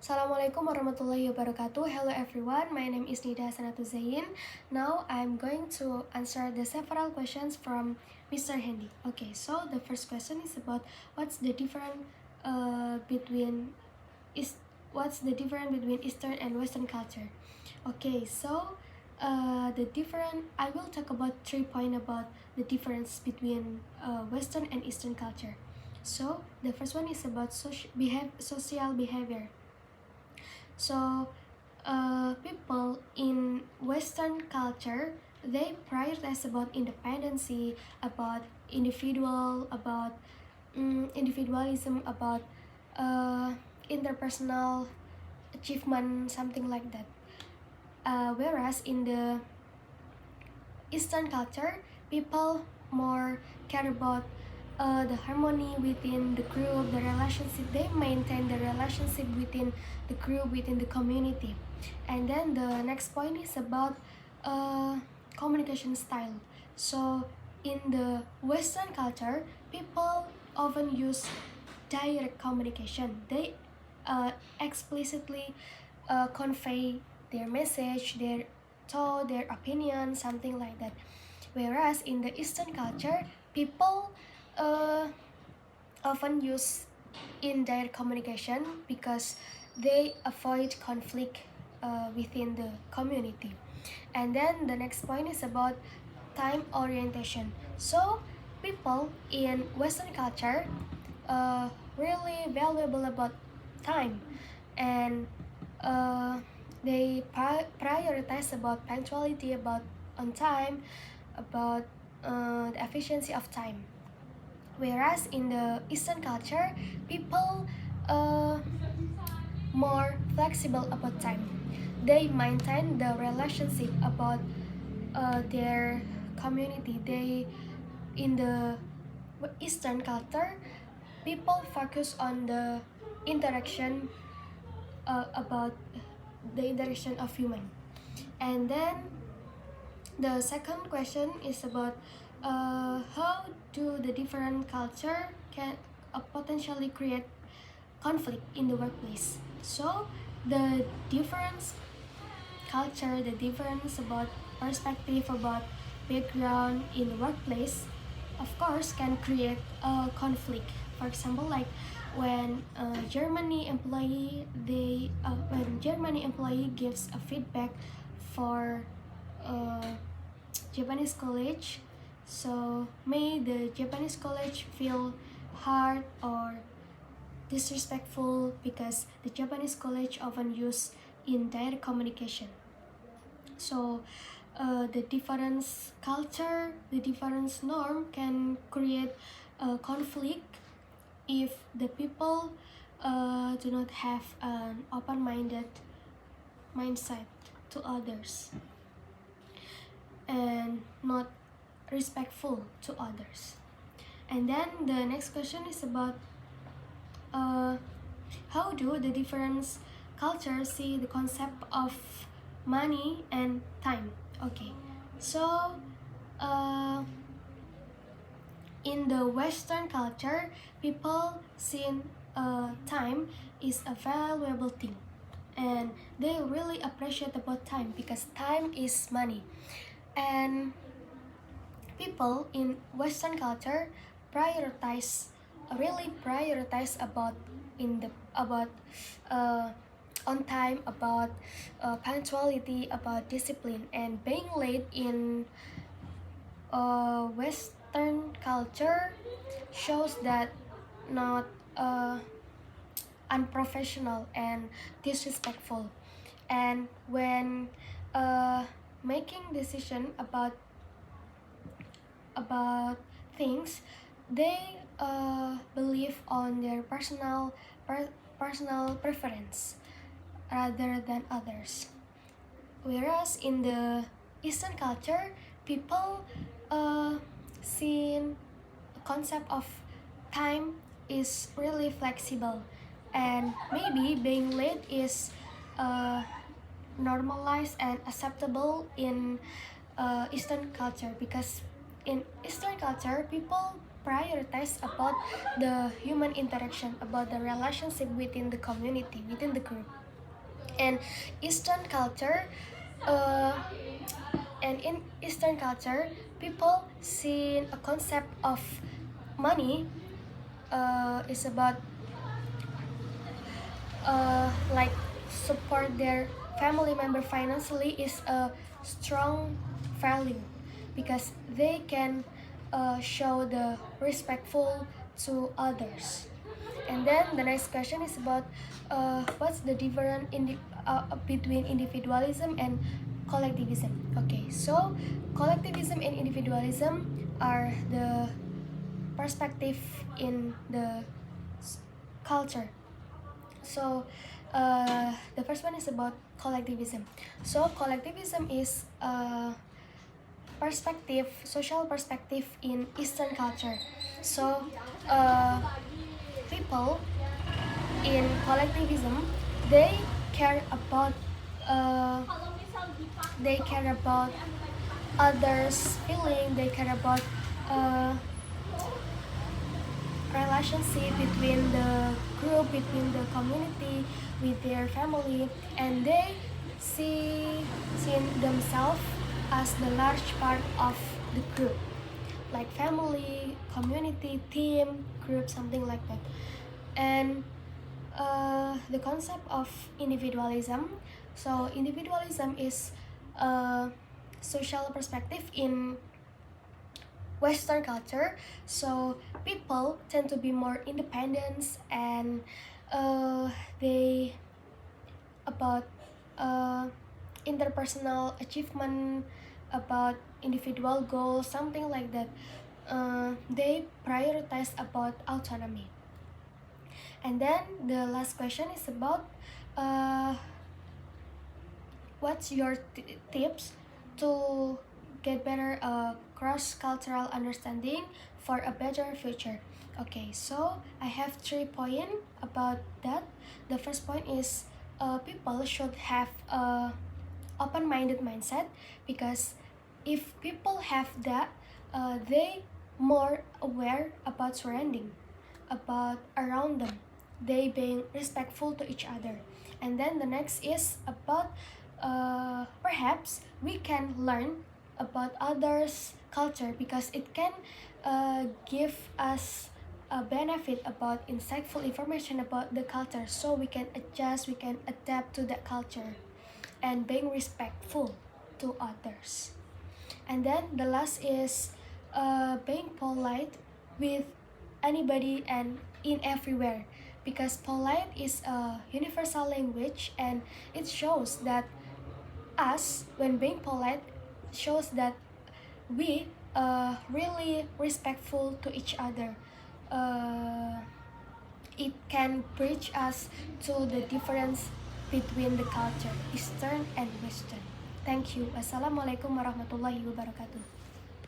Assalamualaikum warahmatullahi wabarakatuh. Hello everyone, my name is Nida Zain. Now I'm going to answer the several questions from Mr. Handy. Okay, so the first question is about what's the difference between what's the difference between Eastern and Western culture. Okay, so I will talk about 3 points about the difference between Western and Eastern culture. So the first one is about social behavior. So, people in Western culture, they prioritize about independency, about individualism, about interpersonal achievement, something like that. Whereas in the Eastern culture, people more care about the harmony within the group, the relationship. They maintain the relationship within the group, within the community. And then the next point is about communication style. So in the Western culture, people often use direct communication. They explicitly convey their message, their thought, their opinion, something like that. Whereas in the Eastern culture, people often use indirect communication because they avoid conflict within the community. And then the next point is about time orientation. So people in Western culture really valuable about time, and they prioritize about punctuality, about on time, about the efficiency of time. Whereas in the Eastern culture, people more flexible about time. They maintain the relationship about their community. They in the Eastern culture, people focus on the interaction about the interaction of human. And then the second question is about how do the different culture can potentially create conflict in the workplace. So the difference culture, the difference about perspective, about background in the workplace, of course, can create a conflict. For example, like when Germany employee gives a feedback for Japanese college, so may the Japanese college feel hard or disrespectful because the Japanese college often use indirect communication. So the difference culture, the difference norm can create a conflict if the people do not have an open-minded mindset to others and not respectful to others. And then the next question is about how do the different cultures see the concept of money and time. Okay, so in the Western culture, people see time is a valuable thing, and they really appreciate about time because time is money. And people in Western culture really prioritize about on time, about punctuality, about discipline. And being late in Western culture shows that not unprofessional and disrespectful. And when making decision about things, they believe on their personal preference rather than others. Whereas in the Eastern culture, people see concept of time is really flexible, and maybe being late is normalized and acceptable in Eastern culture, because in Eastern culture people prioritize about the human interaction, about the relationship within the community, within the group. And Eastern culture, uh, and in Eastern culture, people see a concept of money is about like support their family member financially is a strong value because they can show the respectful to others. And then the next question is about what's the difference between individualism and collectivism. Okay, so collectivism and individualism are the perspective in the culture. So the first one is about collectivism. So collectivism is a perspective, social perspective in Eastern culture. So people in collectivism, they care about uh, they care about others' feeling. They care about uh, relationship between the group, between the community, with their family, and they see themselves as the large part of the group, like family, community, team, group, something like that. And the concept of individualism. So individualism is a social perspective in Western culture, so people tend to be more independent and they about uh, interpersonal achievement, about individual goals, something like that. They prioritize about autonomy. And then the last question is about what's your tips to get better cross-cultural understanding for a better future. Okay, so I have 3 points about that. The first point is people should have a open-minded mindset, because if people have that, they more aware about surrounding, about around them, they being respectful to each other. And then the next is about perhaps we can learn about others' culture, because it can give us a benefit about insightful information about the culture, so we can adjust, we can adapt to that culture and being respectful to others. And then the last is being polite with anybody and in everywhere, because polite is a universal language, and it shows that us, when being polite, shows that we really respectful to each other. It can bridge us to the difference between the culture, Eastern and Western. Thank you. Wassalamualaikum warahmatullahi wabarakatuh.